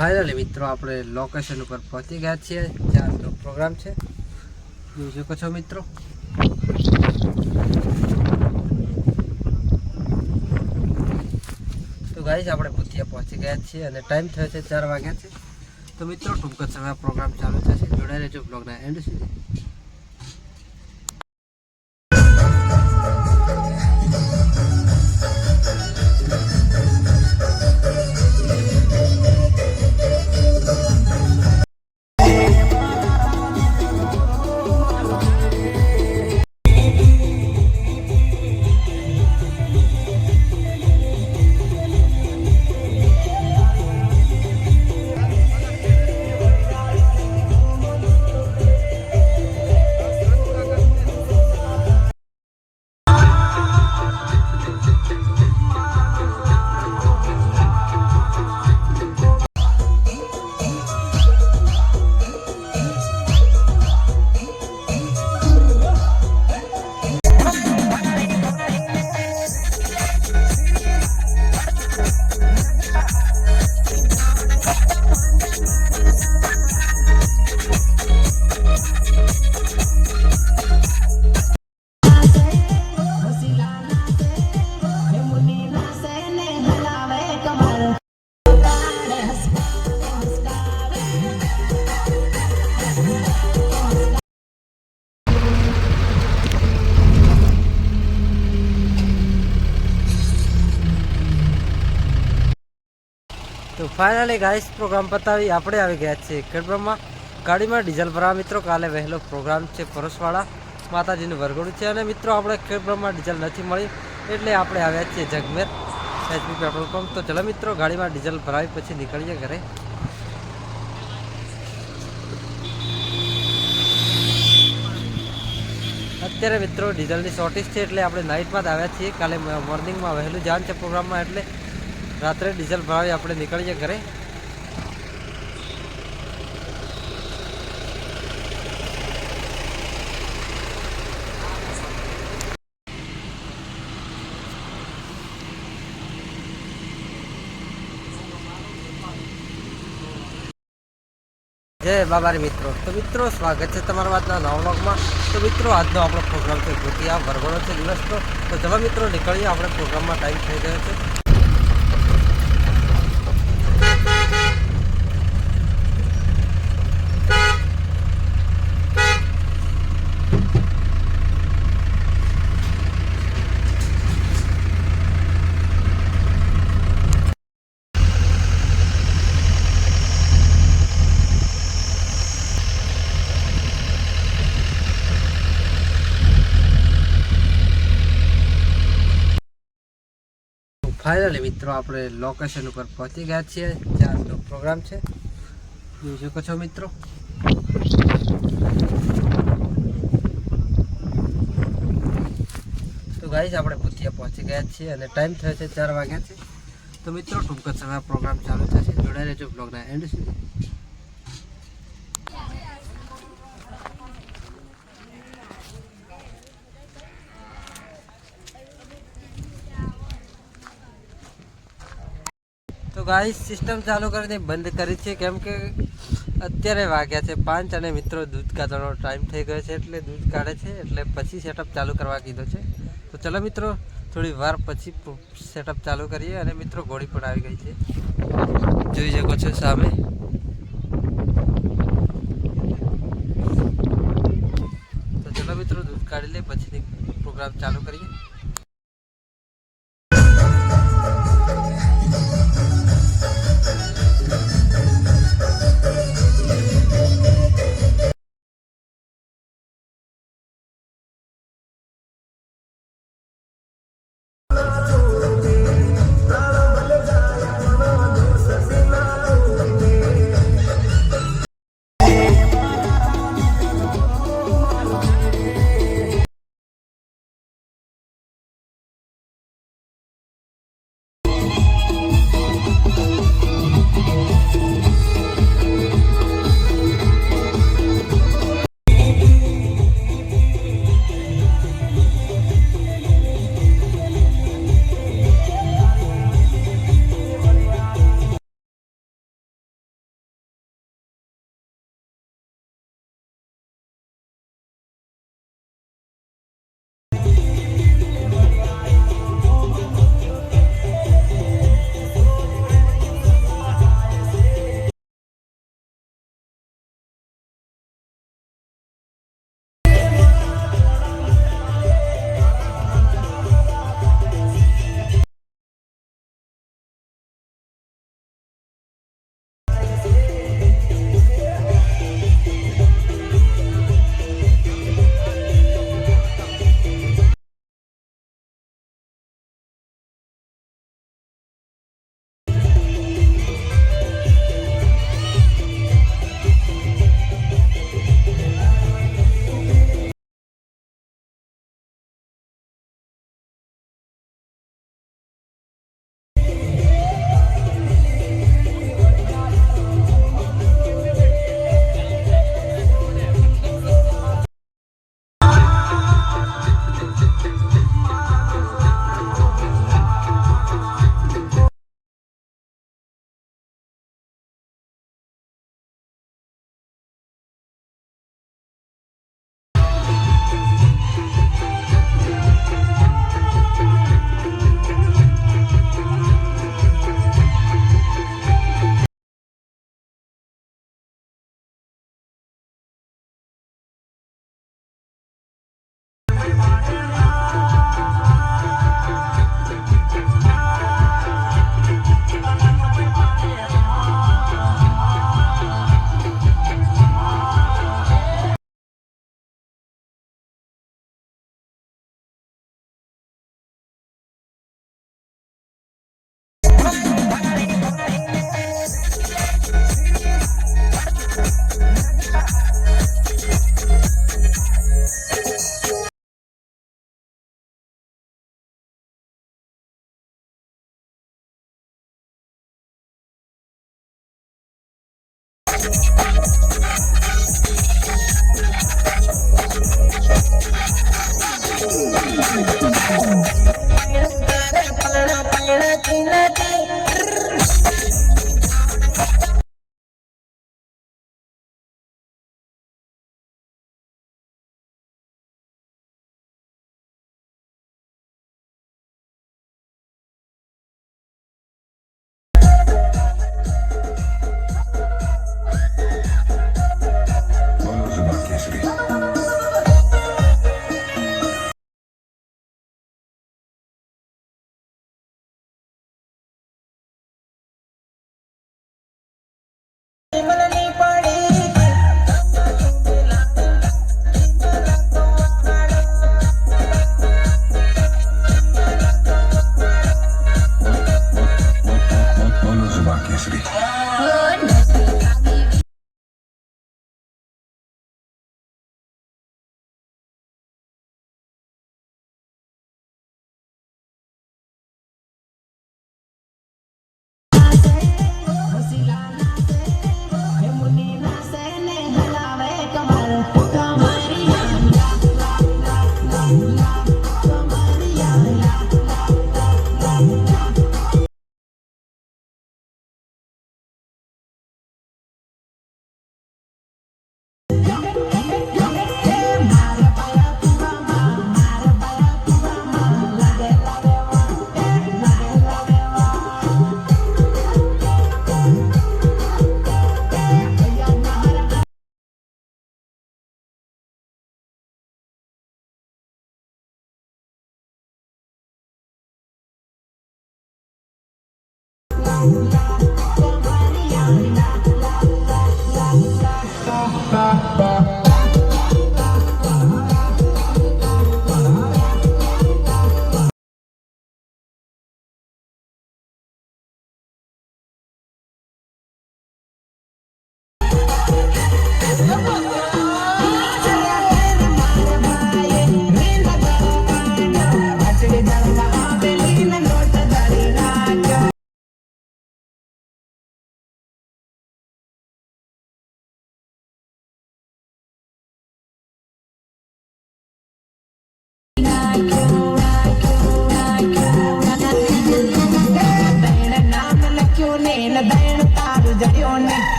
Finally મિત્રો આપણે location ઉપર પહોંચી ગયા છીએ જ્યાં આજનો પ્રોગ્રામ છે, જોઈ શકો છો મિત્રો। તો ગાઈસ આપણે ભૂતિયા પહોંચી ગયા છીએ અને ટાઈમ થયો છે 4 વાગ્યા છે। તો મિત્રો ટૂંક જ સમય પ્રોગ્રામ ચાલુ થશે, જોડાઈ રહેજો બ્લોગના એન્ડ સુધી। तो फाइनली गाइस प्रोग्राम पतावी આપણે આવી ગયા છીએ ખેડબ્રહ્મા ગાડીમાં ડીઝલ ભરાવા મિત્રો। કાલે વહેલો પ્રોગ્રામ છે પરસવાડા માતાજીનું વરઘોડું છે અને મિત્રો આપણે ખેડબ્રહ્મા ડીઝલ નથી મળી એટલે આપણે આવ્યા છીએ જગમેર એચપી પેટ્રોલ પંપ। તો ચલો મિત્રો ગાડીમાં ડીઝલ ભરાવી પછી નીકળીએ ઘરે। અત્યારે મિત્રો ડીઝલની શોર્ટેજ છે એટલે આપણે નાઇટમાં જ આવ્યા છીએ। કાલે મોર્નિંગમાં વહેલું જવાનું છે પ્રોગ્રામમાં એટલે रात्रे डीजल भरावी આપણે નીકળીએ ઘરે। जय बाबा मित्रों। तो मित्रों स्वागत है तमारा वातना नवा व्लॉगમાં। तो मित्रों આજનો આપણો પ્રોગ્રામ છે ભૂતિયા વરઘોડો છે દિવસનો। તો ચલો મિત્રો નીકળીએ, આપણે પ્રોગ્રામમાં ટાઈમ થઈ ગયો છે। फाइनली मित्रों આપણે લોકેશન ઉપર પહોંચી ગયા છીએ જ્યાં આજનો પ્રોગ્રામ છે, જોઈ શકો છો મિત્રો। તો ગાઈસ આપણે ભૂતિયા પહોંચી ગયા છીએ અને ટાઈમ થયો છે 4 વાગ્યા છે। તો મિત્રો ટૂંક જ સમય પ્રોગ્રામ ચાલુ થશે, જોડાઈ રહેજો બ્લોગના એન્ડ સુધી। तो गाइस सिस्टम चालू करने बंद करी है केम के अत्यारे वाग्या है 5 અને મિત્રો दूध काढવાનો टाइम થઈ ગયો છે એટલે दूध કાઢે છે એટલે પછી સેટઅપ ચાલુ કરવા કીધો છે। તો ચલો મિત્રો થોડી વાર પછી સેટઅપ ચાલુ કરીએ અને મિત્રો ઘોડી પણ આવી ગઈ છે, જોઈ શકો છો સામે। તો ચલો મિત્રો दूध કાઢી લે પછી પ્રોગ્રામ ચાલુ કરીએ।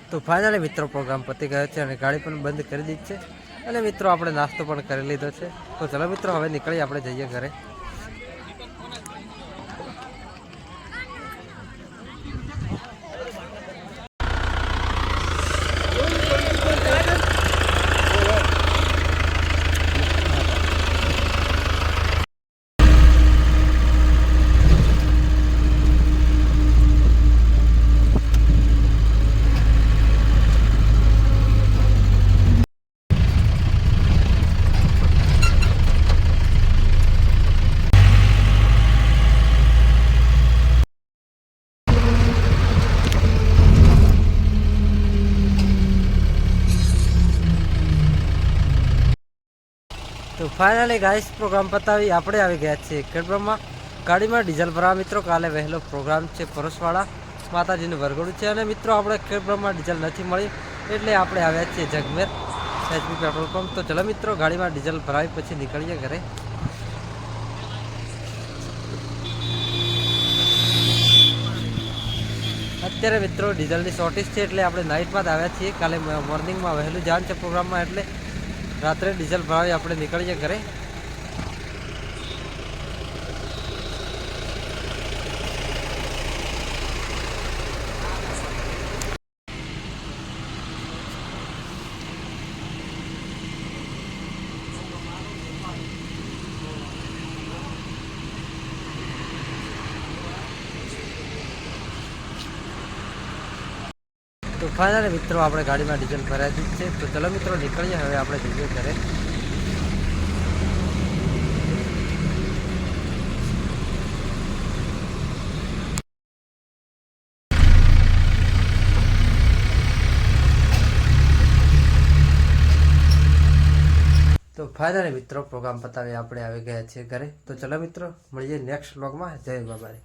તો ફાઇનલી મિત્રો પ્રોગ્રામ પતી ગયો છે અને ગાડી પણ બંધ કરી દીધી છે અને મિત્રો આપણે નાસ્તો પણ કરી લીધો છે. તો ચલો મિત્રો હવે નીકળી આપણે જઈએ ઘરે. તો ફાઇનલી ગાઈસ પ્રોગ્રામ પતાવી આપણે આવી ગયા છીએ ખેડબ્રહ્મા. ગાડીમાં ડીઝલ ભરાવા મિત્રો. કાલે વહેલો પ્રોગ્રામ છે પરસવાળા માતાજીનું વરઘોડું છે અને મિત્રો આપણે ખેડબ્રહ્મા ડીઝલ નથી મળી એટલે આપણે આવ્યા છીએ જગમેર એચપી પેટ્રોલ પંપ. તો ચલો મિત્રો ગાડીમાં ડીઝલ ભરાવી પછી નીકળીએ ઘરે. અત્યારે મિત્રો ડીઝલની શોર્ટેજ છે એટલે આપણે નાઇટમાં જ આવ્યા છીએ. કાલે મોર્નિંગમાં વહેલું જવાનું છે પ્રોગ્રામમાં એટલે રાત્રે ડીઝલ ભરાવી આપણે નીકળીએ ઘરે. તો ફાઇનલી મિત્રો આપણે ગાડીમાં ડીઝલ ભરાઈ દીધું છે. તો ચલો મિત્રો નીકળીએ હવે આપણે જઈએ ઘરે. તો ફાઇનલી મિત્રો પ્રોગ્રામ પતાવી આપણે આવી ગયા છીએ ઘરે. તો ચલો મિત્રો મળીએ નેક્સ્ટ વ્લોગમાં. જય બાબા.